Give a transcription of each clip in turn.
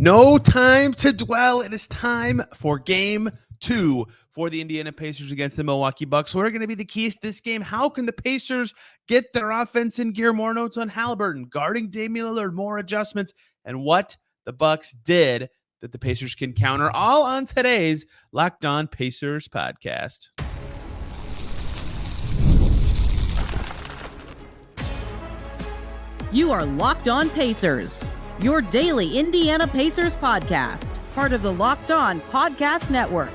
No time to dwell. It is time for game 2 for the Indiana Pacers against the Milwaukee Bucks. What are going to be the keys to this game? How can the Pacers get their offense in gear? More notes on Haliburton, guarding Damian Lillard, more adjustments, and what the Bucks did that the Pacers can counter, all on today's Locked On Pacers podcast. You are Locked On Pacers, your daily Indiana Pacers podcast, part of the Locked On Podcast Network,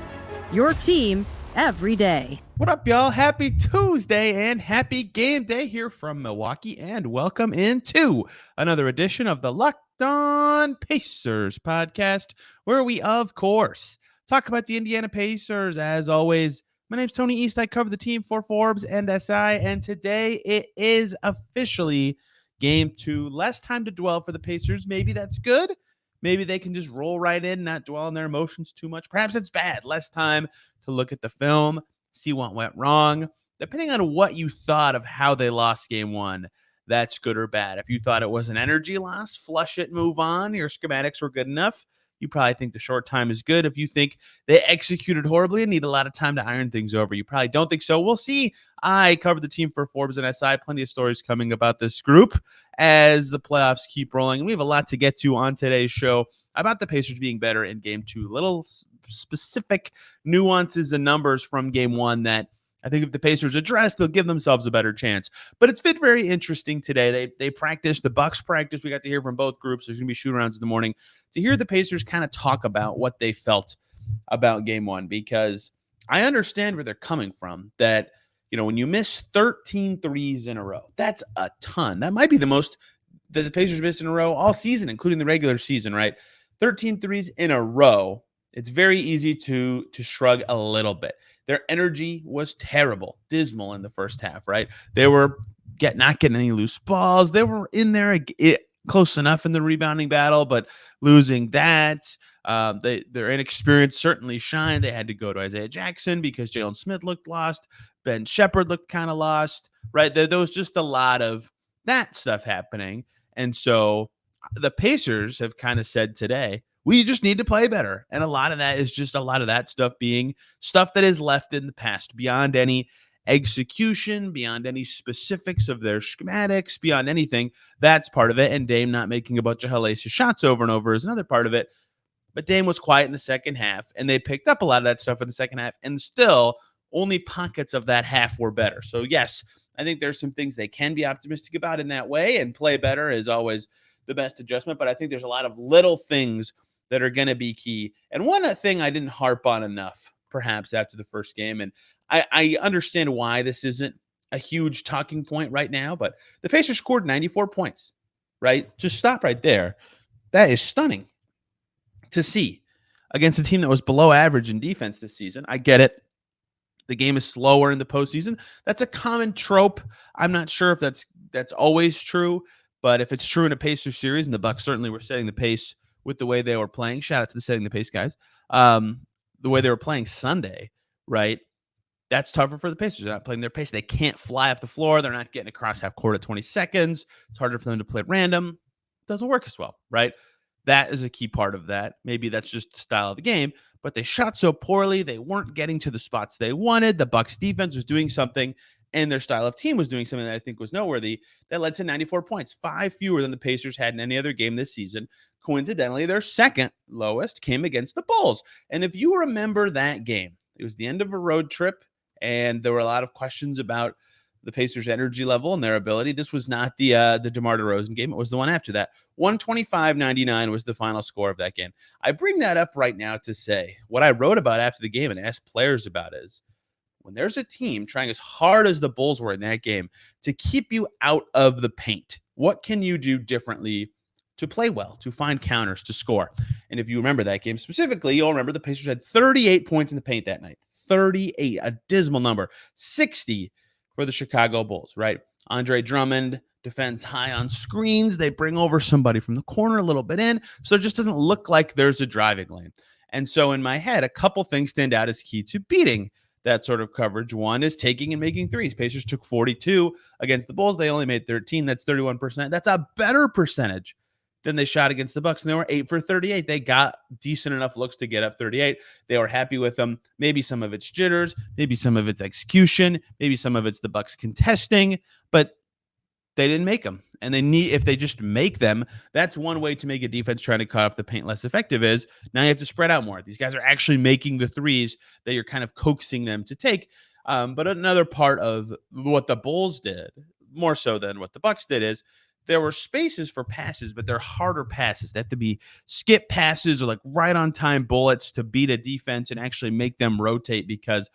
your team every day. What up, y'all? Happy Tuesday and happy game day here from Milwaukee, and welcome into another edition of the Locked On Pacers podcast, where we, of course, talk about the Indiana Pacers. As always, my name's Tony East. I cover the team for Forbes and SI, and today it is officially Game 2. Less time to dwell for the Pacers. Maybe that's good. Maybe they can just roll right in, not dwell on their emotions too much. Perhaps it's bad. Less time to look at the film, see what went wrong. Depending on what you thought of how they lost Game 1, that's good or bad. If you thought it was an energy loss, flush it, move on. Your schematics were good enough. You probably think the short time is good. If you think they executed horribly and need a lot of time to iron things over, you probably don't think so. We'll see. I covered the team for Forbes and SI. Plenty of stories coming about this group as the playoffs keep rolling. And we have a lot to get to on today's show about the Pacers being better in Game 2. Little specific nuances and numbers from Game 1 that I think if the Pacers address, they'll give themselves a better chance. But it's been very interesting today. They practiced. The Bucks practiced. We got to hear from both groups. There's going to be shoot-arounds in the morning to hear the Pacers kind of talk about what they felt about Game 1, because I understand where they're coming from. That, you know, when you miss 13 threes in a row, that's a ton. That might be the most that the Pacers missed in a row all season, including the regular season, right? 13 threes in a row. It's very easy to shrug a little bit. Their energy was terrible, dismal in the first half, right? They were not getting any loose balls. They were in there close enough in the rebounding battle, but losing that. Their inexperience certainly shined. They had to go to Isaiah Jackson because Jalen Smith looked lost. Ben Shepherd looked kind of lost, right? There was just a lot of that stuff happening. And so the Pacers have kind of said today, we just need to play better. And a lot of that is just a lot of that stuff being stuff that is left in the past, beyond any execution, beyond any specifics of their schematics, beyond anything. That's part of it. And Dame not making a bunch of hellacious shots over and over is another part of it. But Dame was quiet in the second half, and they picked up a lot of that stuff in the second half, and still only pockets of that half were better. So yes, I think there's some things they can be optimistic about in that way, and play better is always the best adjustment. But I think there's a lot of little things that are going to be key. And one thing I didn't harp on enough, perhaps after the first game, and I understand why this isn't a huge talking point right now, but the Pacers scored 94 points, right? Just stop right there. That is stunning to see against a team that was below average in defense this season. I get it. The game is slower in the postseason. That's a common trope. I'm not sure if that's always true, but if it's true in a Pacers series, and the Bucks certainly were setting the pace with the way they were playing. Shout out to the setting the pace guys. The way they were playing Sunday, right? That's tougher for the Pacers. They're not playing their pace. They can't fly up the floor. They're not getting across half court at 20 seconds. It's harder for them to play at random. It doesn't work as well, right? That is a key part of that. Maybe that's just the style of the game, but they shot so poorly. They weren't getting to the spots they wanted. The Bucks defense was doing something, and their style of team was doing something that I think was noteworthy. That led to 94 points, 5 fewer than the Pacers had in any other game this season. Coincidentally, their second lowest came against the Bulls. And if you remember that game, it was the end of a road trip, and there were a lot of questions about the Pacers' energy level and their ability. This was not the DeMar DeRozan game. It was the one after that. 125-99 was the final score of that game. I bring that up right now to say what I wrote about after the game and asked players about is, when there's a team trying as hard as the Bulls were in that game to keep you out of the paint, what can you do differently to play well, to find counters, to score? And if you remember that game specifically, you'll remember the Pacers had 38 points in the paint that night. 38, a dismal number. 60 for the Chicago Bulls, right? Andre Drummond defends high on screens. They bring over somebody from the corner a little bit in, so it just doesn't look like there's a driving lane. And so in my head, a couple things stand out as key to beating that sort of coverage. One is taking and making threes. Pacers took 42 against the Bulls. They only made 13. That's 31%. That's a better percentage Then they shot against the Bucks, and they were 8 for 38. They got decent enough looks to get up 38. They were happy with them. Maybe some of it's jitters, maybe some of it's execution, maybe some of it's the Bucks contesting, but they didn't make them. And if they just make them, that's one way to make a defense trying to cut off the paint less effective is now you have to spread out more. These guys are actually making the threes that you're kind of coaxing them to take. But another part of what the Bulls did, more so than what the Bucks did, is there were spaces for passes, but they're harder passes. They have to be skip passes or like right on time bullets to beat a defense and actually make them rotate, because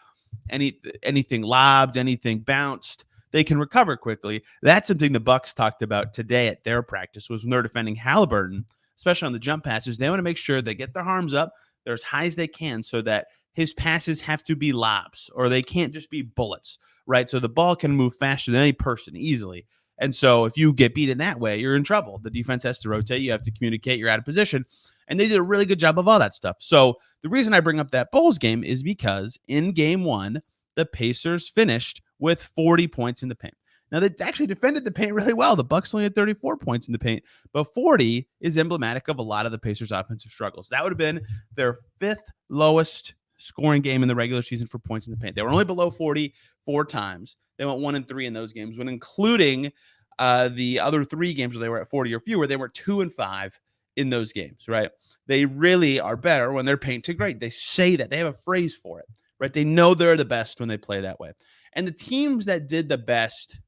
anything lobbed, anything bounced, they can recover quickly. That's something the Bucks talked about today at their practice, was when they're defending Haliburton, especially on the jump passes. They want to make sure they get their arms up, they're as high as they can, so that his passes have to be lobs, or they can't just be bullets, right? So the ball can move faster than any person easily. And so if you get beat in that way, you're in trouble. The defense has to rotate. You have to communicate. You're out of position. And they did a really good job of all that stuff. So the reason I bring up that Bulls game is because in game one, the Pacers finished with 40 points in the paint. Now, they actually defended the paint really well. The Bucks only had 34 points in the paint, but 40 is emblematic of a lot of the Pacers' offensive struggles. That would have been their 5th lowest scoring game in the regular season for points in the paint. They were only below 40 4 times. They went 1-3 in those games, when including the other 3 games where they were at 40 or fewer. They were 2-5 in those games, right? They really are better when they're paint to great. They say that. They have a phrase for it, right? They know they're the best when they play that way. And the teams that did the best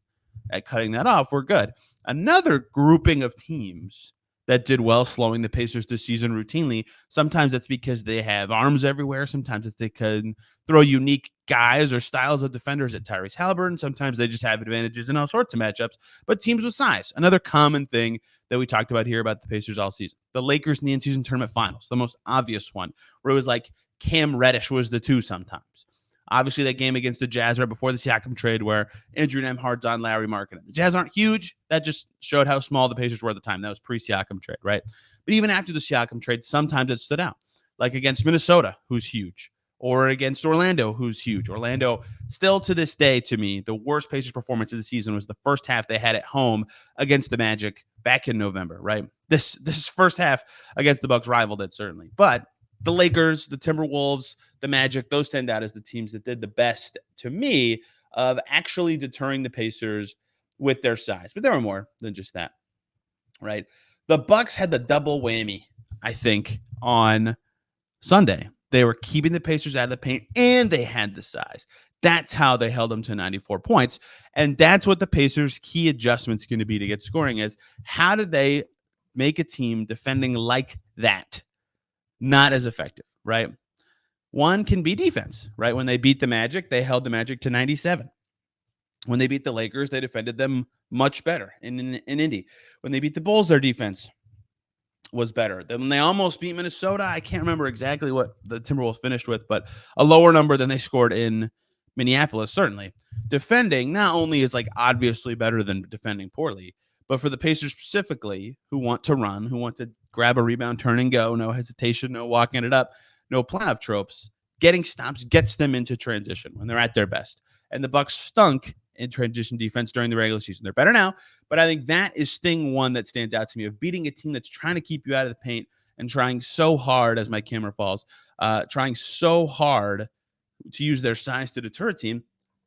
at cutting that off were good. Another grouping of teams that did well slowing the Pacers this season routinely, sometimes that's because they have arms everywhere. Sometimes it's they can throw unique guys or styles of defenders at Tyrese Haliburton. Sometimes they just have advantages in all sorts of matchups. But teams with size, another common thing that we talked about here about the Pacers all season. The Lakers in the in-season tournament finals, the most obvious one, where it was like Cam Reddish was the 2 sometimes. Obviously, that game against the Jazz right before the Siakam trade, where Andrew Nembhard's on Larry Markkinen. The Jazz aren't huge. That just showed how small the Pacers were at the time. That was pre-Siakam trade, right? But even after the Siakam trade, sometimes it stood out. Like against Minnesota, who's huge, or against Orlando, who's huge. Orlando, still to this day, to me, the worst Pacers performance of the season was the first half they had at home against the Magic back in November, right? This first half against the Bucks rivaled it, certainly. But the Lakers, the Timberwolves, the Magic, those stand out as the teams that did the best, to me, of actually deterring the Pacers with their size. But there were more than just that, right? The Bucks had the double whammy, I think, on Sunday. They were keeping the Pacers out of the paint, and they had the size. That's how they held them to 94 points. And that's what the Pacers' key adjustment's going to be to get scoring is, how do they make a team defending like that not as effective, right? One can be defense, right? When they beat the Magic, they held the Magic to 97. When they beat the Lakers, they defended them much better in Indy. When they beat the Bulls, their defense was better. Then when they almost beat Minnesota, I can't remember exactly what the Timberwolves finished with, but a lower number than they scored in Minneapolis, certainly. Defending not only is like obviously better than defending poorly, but for the Pacers specifically, who want to run, who want to grab a rebound, turn and go, no hesitation, no walking it up, no playoff tropes, getting stops gets them into transition when they're at their best. And the Bucks stunk in transition defense during the regular season. They're better now, but I think that is thing one that stands out to me of beating a team that's trying to keep you out of the paint and trying so hard, as my camera falls, trying so hard to use their size to deter a team.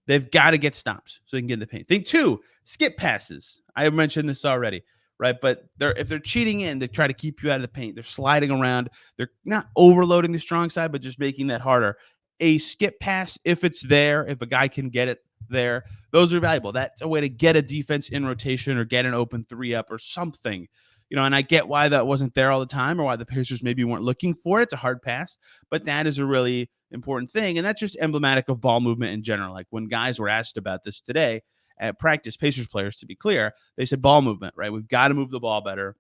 They've got to get stops so they can get in the paint. Thing 2, skip passes. I have mentioned this already, right? But if they're cheating in, they try to keep you out of the paint. They're sliding around. They're not overloading the strong side, but just making that harder. A skip pass, if it's there, if a guy can get it there, those are valuable. That's a way to get a defense in rotation or get an open 3 up or something. And I get why that wasn't there all the time or why the Pacers maybe weren't looking for it. It's a hard pass, but that is a really important thing. And that's just emblematic of ball movement in general. Like when guys were asked about this today at practice, Pacers players, to be clear, they said ball movement, right? We've got to move the ball better.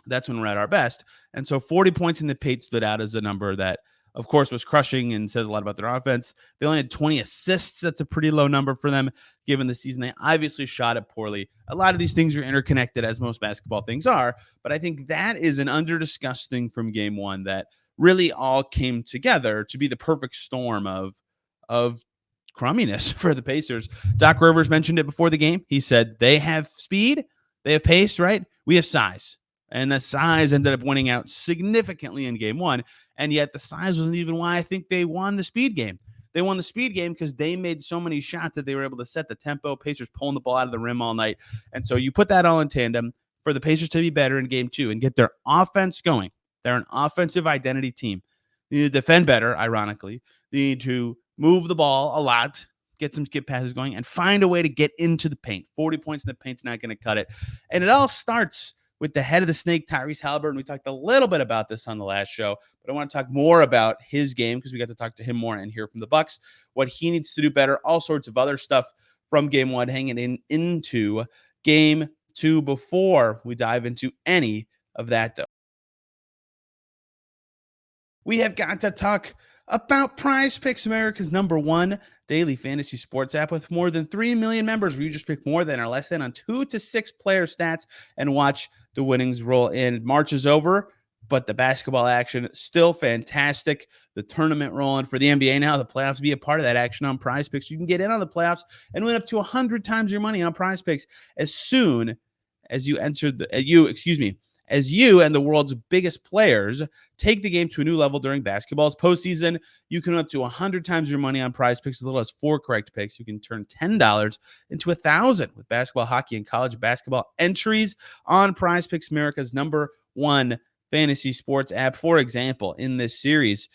That's when we're at our best. And so 40 points in the paint stood out as a number that, of course, was crushing and says a lot about their offense. They only had 20 assists. That's a pretty low number for them, given the season. They obviously shot it poorly. A lot of these things are interconnected, as most basketball things are, but I think that is an under-discussed thing from game one that really all came together to be the perfect storm of crumminess for the Pacers. Doc Rivers mentioned it before the game. He said they have speed, they have pace, right? We have size. And the size ended up winning out significantly in game one. And yet the size wasn't even why I think they won the speed game. They won the speed game because they made so many shots that they were able to set the tempo. Pacers pulling the ball out of the rim all night. And so you put that all in tandem for the Pacers to be better in game two and get their offense going. They're an offensive identity team. They need to defend better, ironically. They need to move the ball a lot, get some skip passes going, and find a way to get into the paint. 40 points in the paint's not going to cut it. And it all starts with the head of the snake, Tyrese Haliburton. We talked a little bit about this on the last show, but I want to talk more about his game because we got to talk to him more and hear from the Bucks, what he needs to do better, all sorts of other stuff from game one, hanging into game two before we dive into any of that, though. We have got to talk about Prize Picks, America's #1 daily fantasy sports app with more than 3 million members, where you just pick more than or less than on 2 to 6 player stats and watch the winnings roll in. March is over, but the basketball action still fantastic. The tournament rolling for the NBA now, the playoffs, be a part of that action on Prize Picks. You can get in on the playoffs and win up to 100 times your money on Prize Picks as soon as you enter as you and the world's biggest players take the game to a new level during basketball's postseason. You can win up to 100 times your money on Prize Picks with as little as 4 correct picks. You can turn $10 into $1,000 with basketball, hockey, and college basketball entries on Prize Picks, America's #1 fantasy sports app. For example, in this series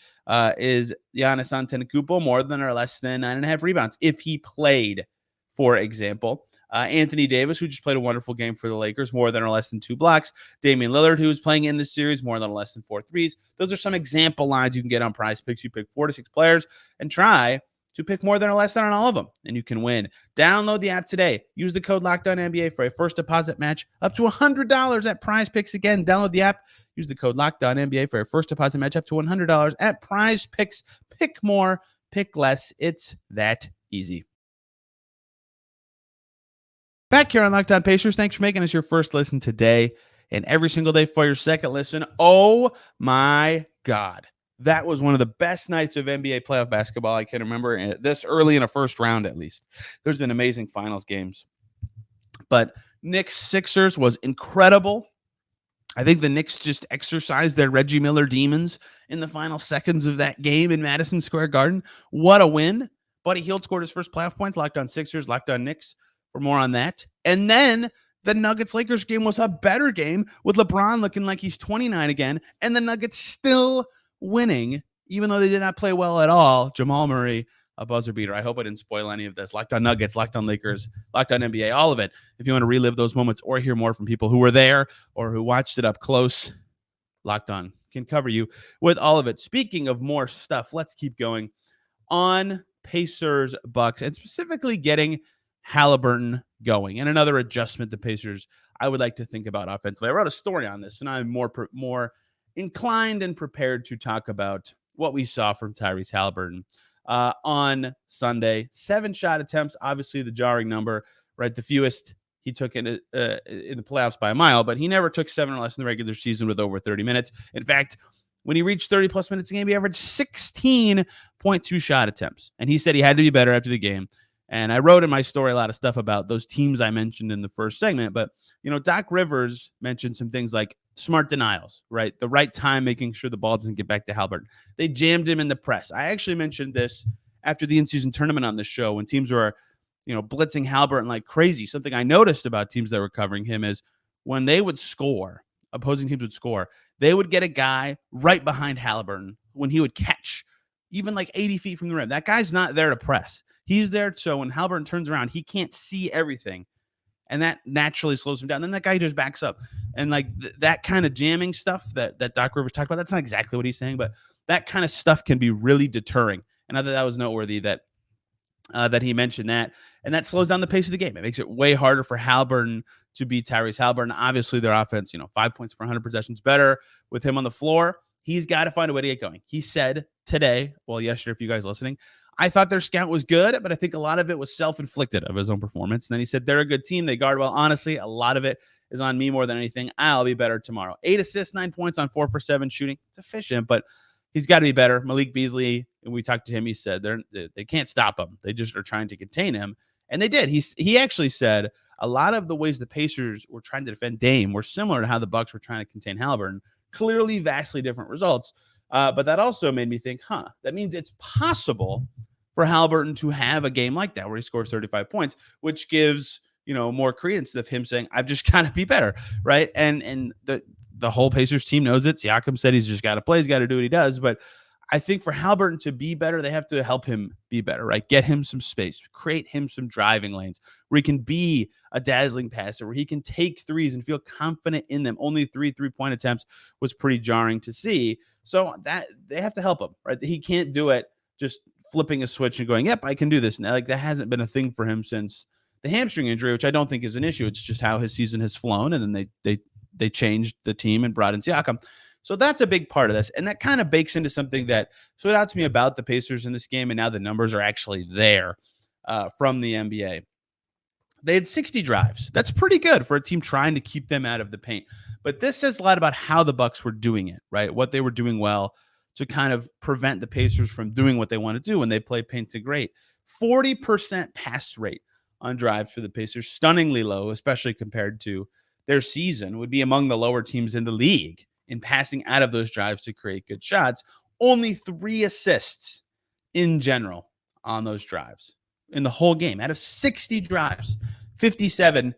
is Giannis Antetokounmpo more than or less than 9.5 rebounds if he played, for example. Anthony Davis, who just played a wonderful game for the Lakers, more than or less than 2 blocks. Damian Lillard, who is playing in this series, more than or less than 4 threes. Those are some example lines you can get on Prize Picks. You pick 4 to 6 players and try to pick more than or less than on all of them, and you can win. Download the app today. Use the code LOCKEDONNBA for a first deposit match up to $100 at Prize Picks. Again, download the app. Use the code LOCKEDONNBA for a first deposit match up to $100 at Prize Picks. Pick more, pick less. It's that easy. Back here on Locked On Pacers. Thanks for making us your first listen today and every single day for your second listen. Oh my God. That was one of the best nights of NBA playoff basketball I can remember, this early in a first round at least. There's been amazing finals games. But Knicks-Sixers was incredible. I think the Knicks just exercised their Reggie Miller demons in the final seconds of that game in Madison Square Garden. What a win. Buddy Hield scored his first playoff points. Locked On Sixers, Locked On Knicks for more on that. And then the Nuggets-Lakers game was a better game with LeBron looking like he's 29 again, and the Nuggets still winning, even though they did not play well at all. Jamal Murray, a buzzer beater. I hope I didn't spoil any of this. Locked On Nuggets, Locked On Lakers, Locked On NBA, all of it. If you want to relive those moments or hear more from people who were there or who watched it up close, Locked On can cover you with all of it. Speaking of more stuff, let's keep going on Pacers Bucks, and specifically getting Haliburton going, and another adjustment the Pacers I would like to think about offensively. I wrote a story on this, and I'm more inclined and prepared to talk about what we saw from Tyrese Haliburton on Sunday. 7 shot attempts, obviously the jarring number, right? The fewest he took in the playoffs by a mile, but he never took 7 or less in the regular season with over 30 minutes. In fact, when he reached 30-plus minutes a game, he averaged 16.2 shot attempts, and he said he had to be better after the game. And I wrote in my story a lot of stuff about those teams I mentioned in the first segment. But, Doc Rivers mentioned some things like smart denials, right? The right time, making sure the ball doesn't get back to Haliburton. They jammed him in the press. I actually mentioned this after the in-season tournament on the show when teams were, blitzing Haliburton like crazy. Something I noticed about teams that were covering him is when they would score, opposing teams would score, they would get a guy right behind Haliburton when he would catch, even like 80 feet from the rim. That guy's not there to press. He's there so when Haliburton turns around, he can't see everything, and that naturally slows him down. Then that guy just backs up, and like that kind of jamming stuff that Doc Rivers talked about, that's not exactly what he's saying, but that kind of stuff can be really deterring. And I thought that was noteworthy that he mentioned that, and that slows down the pace of the game. It makes it way harder for Haliburton to beat Tyrese Haliburton. Obviously, their offense, 5 points per 100 possessions better with him on the floor. He's got to find a way to get going. He said today, yesterday, if you guys listening, I thought their scout was good, but I think a lot of it was self-inflicted of his own performance. And then he said, they're a good team. They guard well. Honestly, a lot of it is on me more than anything. I'll be better tomorrow. 8 assists, 9 points on 4 for 7 shooting. It's efficient, but he's got to be better. Malik Beasley, and we talked to him, he said they can't stop him. They just are trying to contain him. And they did. He actually said, a lot of the ways the Pacers were trying to defend Dame were similar to how the Bucks were trying to contain Haliburton. Clearly vastly different results. But that also made me think, that means it's possible for Haliburton to have a game like that where he scores 35 points, which gives, more credence to him saying, I've just got to be better, right? And the whole Pacers team knows it. Siakam said he's just got to play. He's got to do what he does. But I think for Haliburton to be better, they have to help him be better, right? Get him some space, create him some driving lanes where he can be a dazzling passer, where he can take threes and feel confident in them. Only 3 3-point attempts was pretty jarring to see. So that they have to help him, right? He can't do it just flipping a switch and going, yep, I can do this. Now, like, that hasn't been a thing for him since the hamstring injury, which I don't think is an issue. It's just how his season has flown. And then they changed the team and brought in Siakam. So that's a big part of this. And that kind of bakes into something that stood out to me about the Pacers in this game. And now the numbers are actually there from the NBA. They had 60 drives. That's pretty good for a team trying to keep them out of the paint. But this says a lot about how the Bucks were doing it, right? What they were doing well to kind of prevent the Pacers from doing what they want to do when they play paint to great. 40% pass rate on drives for the Pacers, stunningly low, especially compared to their season, would be among the lower teams in the league in passing out of those drives to create good shots. Only 3 assists in general on those drives in the whole game. Out of 60 drives, 57,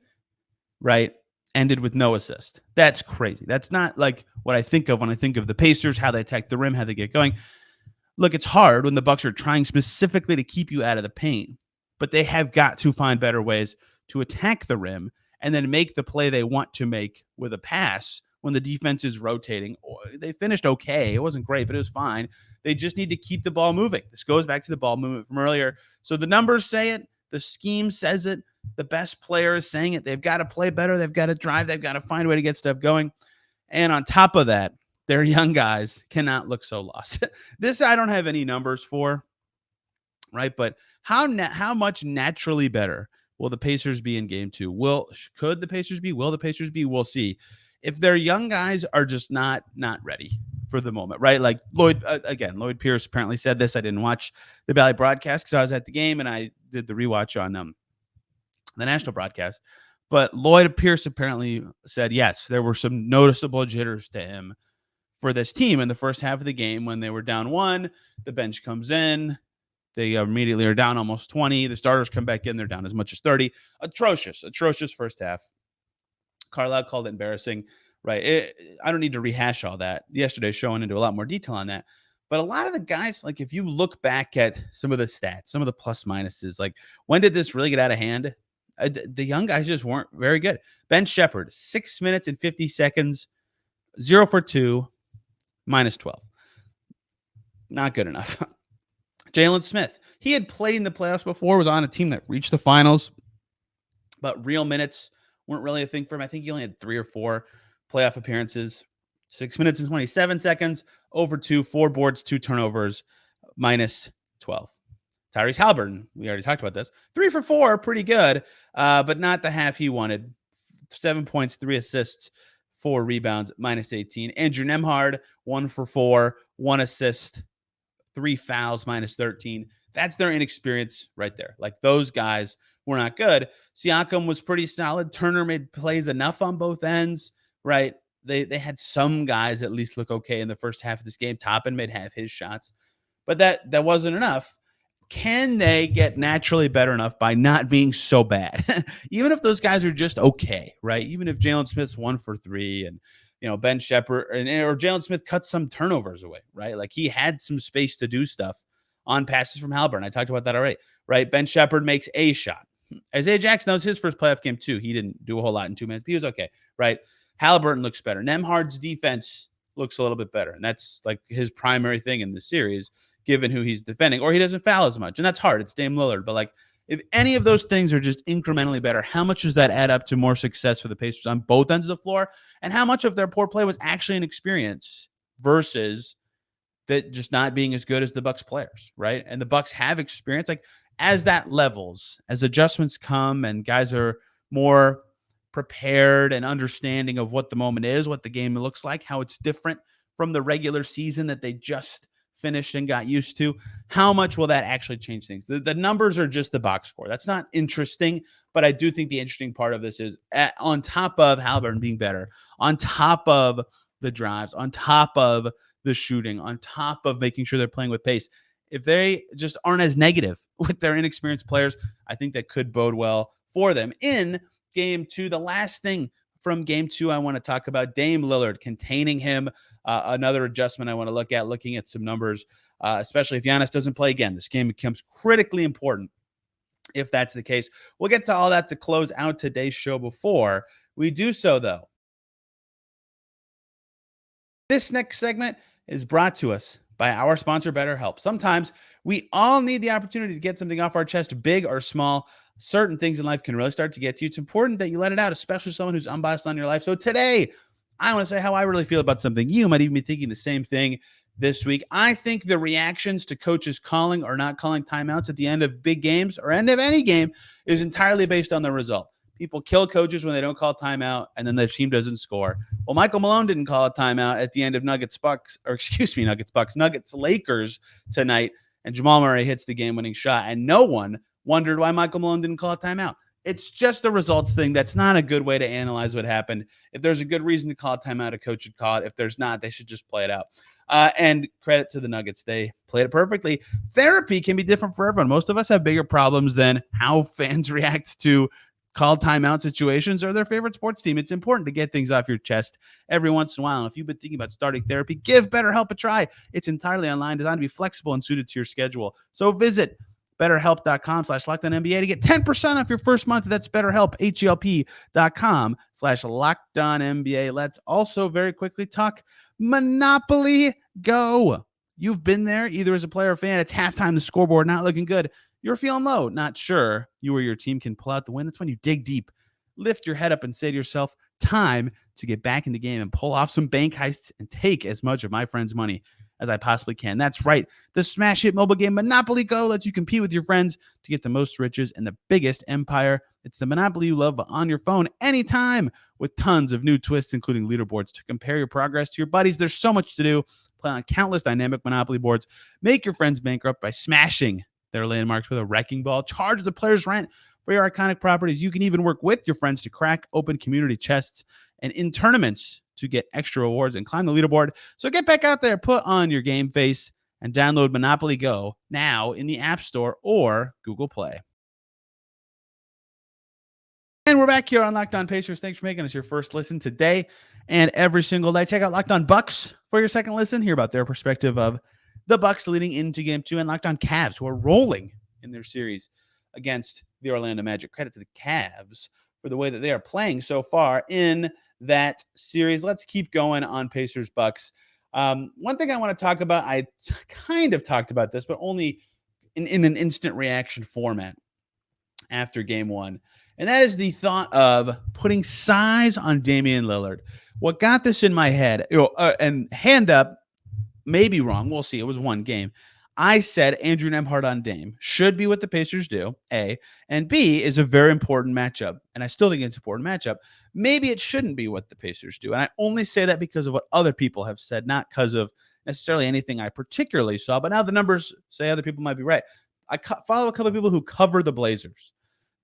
right, ended with no assist. That's crazy. That's not like what I think of when I think of the Pacers, how they attack the rim, how they get going. Look, it's hard when the Bucks are trying specifically to keep you out of the paint, but they have got to find better ways to attack the rim and then make the play they want to make with a pass when the defense is rotating. They finished okay. It wasn't great, but it was fine. They just need to keep the ball moving. This goes back to the ball movement from earlier. So the numbers say it. The scheme says it. The best player is saying it. They've got to play better. They've got to drive. They've got to find a way to get stuff going. And on top of that, their young guys cannot look so lost. This I don't have any numbers for, right? But how much naturally better will the Pacers be in game 2? Could the Pacers be? Will the Pacers be? We'll see. If their young guys are just not ready for the moment, right? Like Lloyd Pierce apparently said this. I didn't watch the Valley broadcast because I was at the game and I did the rewatch on the national broadcast. But Lloyd Pierce apparently said, yes, there were some noticeable jitters to him for this team in the first half of the game when they were down 1. The bench comes in. They immediately are down almost 20. The starters come back in. They're down as much as 30. Atrocious first half. Carlisle called it embarrassing, right? I don't need to rehash all that. Yesterday's showing into a lot more detail on that. But a lot of the guys, like if you look back at some of the stats, some of the plus minuses, like when did this really get out of hand? The young guys just weren't very good. Ben Shepherd, 6 minutes and 50 seconds, 0 for 2, minus 12. Not good enough. Jalen Smith, he had played in the playoffs before, was on a team that reached the finals, but real minutes weren't really a thing for him. I think he only had 3 or 4 playoff appearances. 6 minutes and 27 seconds, over 2, 4 boards, 2 turnovers, minus 12. Tyrese Haliburton, we already talked about this. 3 for 4, pretty good, but not the half he wanted. 7 points, 3 assists, 4 rebounds, minus 18. Andrew Nembhard, 1 for 4, 1 assist, 3 fouls, minus 13. That's their inexperience right there. Like those guys were not good. Siakam was pretty solid. Turner made plays enough on both ends, right? They had some guys at least look okay in the first half of this game. Toppin made half his shots, but that wasn't enough. Can they get naturally better enough by not being so bad? Even if those guys are just okay, right? Even if Jalen Smith's 1 for 3 and Ben Shepherd or Jalen Smith cuts some turnovers away, right? Like he had some space to do stuff on passes from Haliburton. I talked about that already, right? Ben Shepherd makes a shot. Isaiah Jackson, that was his first playoff game too. He didn't do a whole lot in 2 minutes, but he was okay, right? Haliburton looks better. Nembhard's defense looks a little bit better, and that's like his primary thing in the series, given who he's defending, or he doesn't foul as much, and that's hard. It's Dame Lillard, but like if any of those things are just incrementally better, how much does that add up to more success for the Pacers on both ends of the floor? And how much of their poor play was actually an experience versus that just not being as good as the Bucks players, right? And the Bucks have experience. Like as that levels, as adjustments come and guys are more prepared and understanding of what the moment is, what the game looks like, how it's different from the regular season that they just finished and got used to. How much will that actually change things? The numbers are just the box score. That's not interesting, but I do think the interesting part of this is on top of Haliburton being better, on top of the drives, on top of the shooting, on top of making sure they're playing with pace, if they just aren't as negative with their inexperienced players, I think that could bode well for them in game two. The last thing from game two I want to talk about, Dame Lillard, containing him. Another adjustment I want to look at, looking at some numbers, especially if Giannis doesn't play again. This game becomes critically important if that's the case. We'll get to all that to close out today's show. Before we do so, though, this next segment is brought to us by our sponsor, BetterHelp. Sometimes we all need the opportunity to get something off our chest, big or small. Certain things in life can really start to get to you. It's important that you let it out, especially someone who's unbiased on your life. So today, I want to say how I really feel about something. You might even be thinking the same thing this week. I think the reactions to coaches calling or not calling timeouts at the end of big games or end of any game is entirely based on the result. People kill coaches when they don't call timeout, and then the team doesn't score. Well, Michael Malone didn't call a timeout at the end of Nuggets Lakers tonight, and Jamal Murray hits the game-winning shot, and no one wondered why Michael Malone didn't call a timeout. It's just a results thing. That's not a good way to analyze what happened. If there's a good reason to call a timeout, a coach should call it. If there's not, they should just play it out. And credit to the Nuggets. They played it perfectly. Therapy can be different for everyone. Most of us have bigger problems than how fans react to called timeout situations or their favorite sports team. It's important to get things off your chest every once in a while. And if you've been thinking about starting therapy, give BetterHelp a try. It's entirely online, designed to be flexible and suited to your schedule. So visit BetterHelp.com/LockedOnNBA to get 10% off your first month. That's BetterHelp, HELP.com/LockedOnNBA. Let's also very quickly talk Monopoly Go. You've been there either as a player or fan. It's halftime, the scoreboard not looking good. You're feeling low, not sure you or your team can pull out the win. That's when you dig deep, lift your head up and say to yourself, time to get back in the game and pull off some bank heists and take as much of my friends' money as I possibly can. That's right. The smash hit mobile game Monopoly Go lets you compete with your friends to get the most riches and the biggest empire. It's the Monopoly you love, but on your phone anytime, with tons of new twists, including leaderboards to compare your progress to your buddies. There's so much to do. Play on countless dynamic Monopoly boards. Make your friends bankrupt by smashing their landmarks with a wrecking ball. Charge the player's rent for your iconic properties. You can even work with your friends to crack open community chests and in tournaments to get extra rewards and climb the leaderboard. So get back out there, put on your game face, and download Monopoly Go now in the App Store or Google Play. And we're back here on Locked On Pacers. Thanks for making us your first listen today and every single day. Check out Locked On Bucks for your second listen. Hear about their perspective of the Bucks leading into game two, and Locked On Cavs, who are rolling in their series against the Orlando Magic. Credit to the Cavs for the way that they are playing so far in that series. Let's keep going on Pacers Bucks. One thing I want to talk about, I kind of talked about this, but only in an instant reaction format after game one. And that is the thought of putting size on Damian Lillard. What got this in my head, and hand up, maybe wrong. We'll see. It was one game. I said Andrew Nembhard on Dame should be what the Pacers do, A, and B is a very important matchup. And I still think it's an important matchup. Maybe it shouldn't be what the Pacers do. And I only say that because of what other people have said, not because of necessarily anything I particularly saw. But now the numbers say other people might be right. I follow a couple of people who cover the Blazers,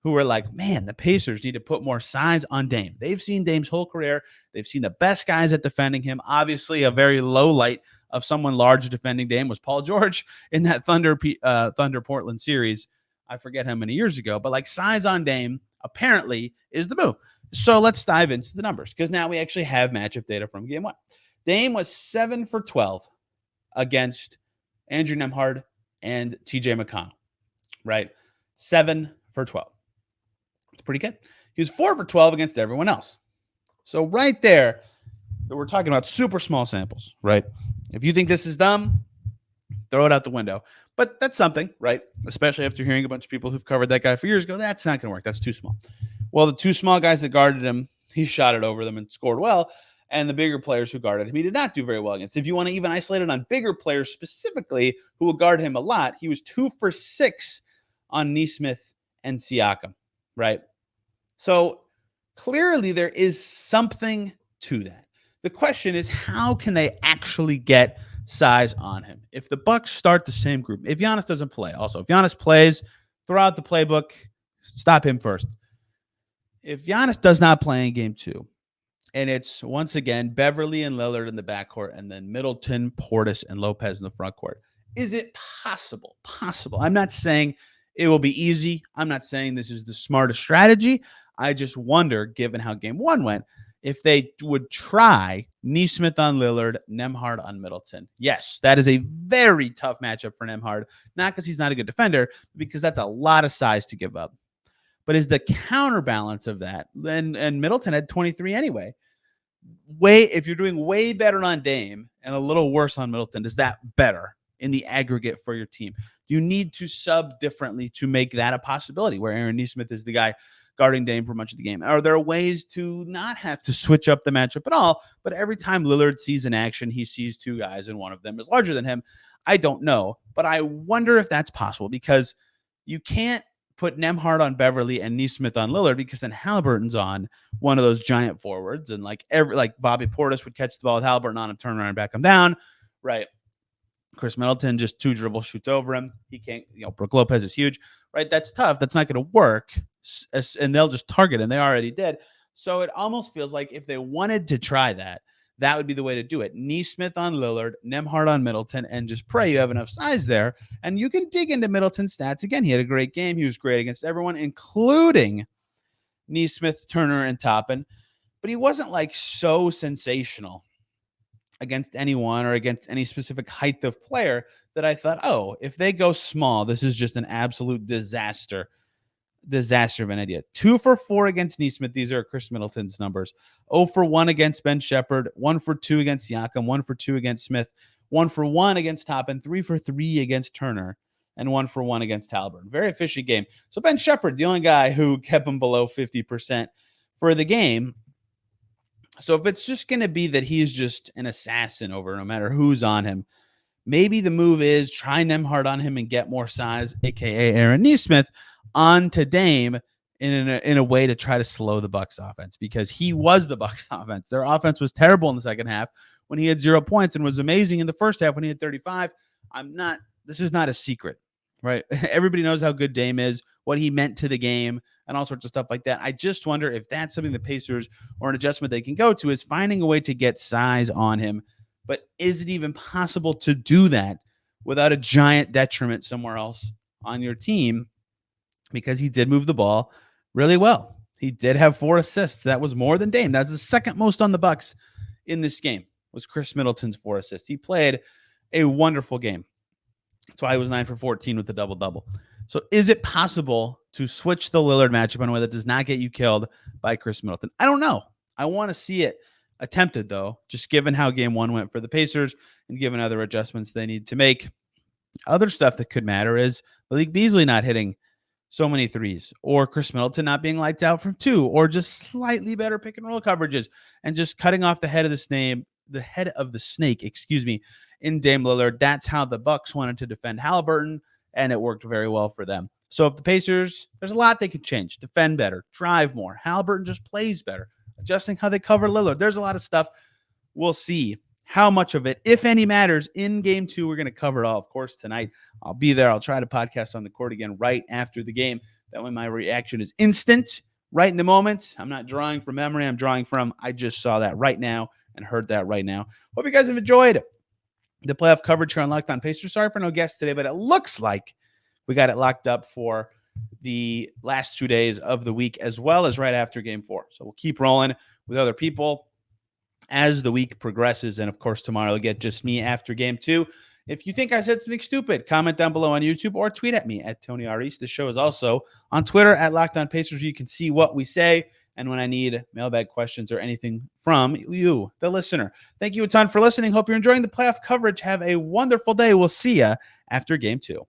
who are like, man, the Pacers need to put more size on Dame. They've seen Dame's whole career. They've seen the best guys at defending him. Obviously, a very low light of someone large defending Dame was Paul George in that Thunder Portland series. I forget how many years ago, but like size on Dame apparently is the move. So let's dive into the numbers, because now we actually have matchup data from game one. Dame was 7 for 12 against Andrew Nembhard and TJ McConnell, right? 7 for 12. It's pretty good. He was 4 for 12 against everyone else. So right there, we're talking about super small samples, right? If you think this is dumb, throw it out the window. But that's something, right? Especially after hearing a bunch of people who've covered that guy for years ago. That's not going to work. That's too small. Well, the two small guys that guarded him, he shot it over them and scored well. And the bigger players who guarded him, he did not do very well against. If you want to even isolate it on bigger players specifically who will guard him a lot, he was 2 for 6 on Nesmith and Siakam, right? So clearly there is something to that. The question is, how can they actually get size on him. If the Bucks start the same group, if Giannis doesn't play, also, if Giannis plays, throw out the playbook, stop him first. If Giannis does not play in game 2, and it's once again Beverly and Lillard in the backcourt, and then Middleton, Portis, and Lopez in the front court, is it possible? Possible. I'm not saying it will be easy. I'm not saying this is the smartest strategy. I just wonder, given how game 1 went, if they would try Nesmith on Lillard, Nembhard on Middleton. Yes, that is a very tough matchup for Nembhard, not because he's not a good defender, but because that's a lot of size to give up. But is the counterbalance of that, and Middleton had 23 anyway. If you're doing way better on Dame and a little worse on Middleton, is that better in the aggregate for your team? You need to sub differently to make that a possibility, where Aaron Nesmith is the guy guarding Dame for much of the game. Are there ways to not have to switch up the matchup at all, but every time Lillard sees an action, he sees 2 guys and one of them is larger than him? I don't know, but I wonder if that's possible, because you can't put Nembhard on Beverly and Nesmith on Lillard, because then Haliburton's on one of those giant forwards, and like Bobby Portis would catch the ball with Haliburton on him, turn around and back him down, right? Chris Middleton just 2 dribble shoots over him. He can't, Brook Lopez is huge, right? That's tough. That's not going to work, and they'll just target, and they already did. So it almost feels like if they wanted to try that, that would be the way to do it. Nesmith on Lillard, Nembhard on Middleton, and just pray you have enough size there. And you can dig into Middleton's stats. Again, he had a great game. He was great against everyone, including Nesmith, Turner, and Toppin. But he wasn't like so sensational against anyone or against any specific height of player that I thought, oh, if they go small, this is just an absolute disaster of an idea. 2 for 4 against Nesmith. These are Chris Middleton's numbers. 0 for 1 against Ben Shepherd. 1 for 2 against Siakam. 1 for 2 against Smith. 1 for 1 against Toppin. 3 for 3 against Turner. And 1 for 1 against Haliburton. Very efficient game. So Ben Shepherd, the only guy who kept him below 50% for the game. So if it's just going to be that he's just an assassin over no matter who's on him, maybe the move is try Nembhard on him and get more size, a.k.a. Aaron Nesmith, onto Dame in a way to try to slow the Bucks offense, because he was the Bucks offense. Their offense was terrible in the second half when he had 0 points, and was amazing in the first half when he had 35. This is not a secret, right? Everybody knows how good Dame is, what he meant to the game, and all sorts of stuff like that. I just wonder if that's something the Pacers, or an adjustment they can go to, is finding a way to get size on him. But is it even possible to do that without a giant detriment somewhere else on your team? Because he did move the ball really well. He did have 4 assists. That was more than Dame. That's the second most on the Bucks in this game, was Chris Middleton's 4 assists. He played a wonderful game. That's why he was 9 for 14 with the double-double. So is it possible to switch the Lillard matchup in a way that does not get you killed by Chris Middleton? I don't know. I want to see it attempted, though, just given how game 1 went for the Pacers and given other adjustments they need to make. Other stuff that could matter is Malik Beasley not hitting so many threes, or Chris Middleton not being lights out from 2, or just slightly better pick and roll coverages, and just cutting off the head of the snake, in Dame Lillard. That's how the Bucks wanted to defend Haliburton, and it worked very well for them. So if the Pacers, there's a lot they could change. Defend better, drive more. Haliburton just plays better, adjusting how they cover Lillard. There's a lot of stuff. We'll see how much of it, if any, matters in game 2. We're going to cover it all, of course, tonight. I'll be there. I'll try to podcast on the court again right after the game. That way my reaction is instant, right in the moment. I'm not drawing from memory. I'm drawing from, I just saw that right now and heard that right now. Hope you guys have enjoyed the playoff coverage here on Locked On Pacers. Sorry for no guests today, but it looks like we got it locked up for the last 2 days of the week, as well as right after game 4. So we'll keep rolling with other people as the week progresses. And of course, tomorrow you'll get just me after game 2. If you think I said something stupid, comment down below on YouTube or tweet at me at Tony R. East. The show is also on Twitter at Locked On Pacers. You can see what we say and when I need mailbag questions or anything from you, the listener. Thank you a ton for listening. Hope you're enjoying the playoff coverage. Have a wonderful day. We'll see you after game 2.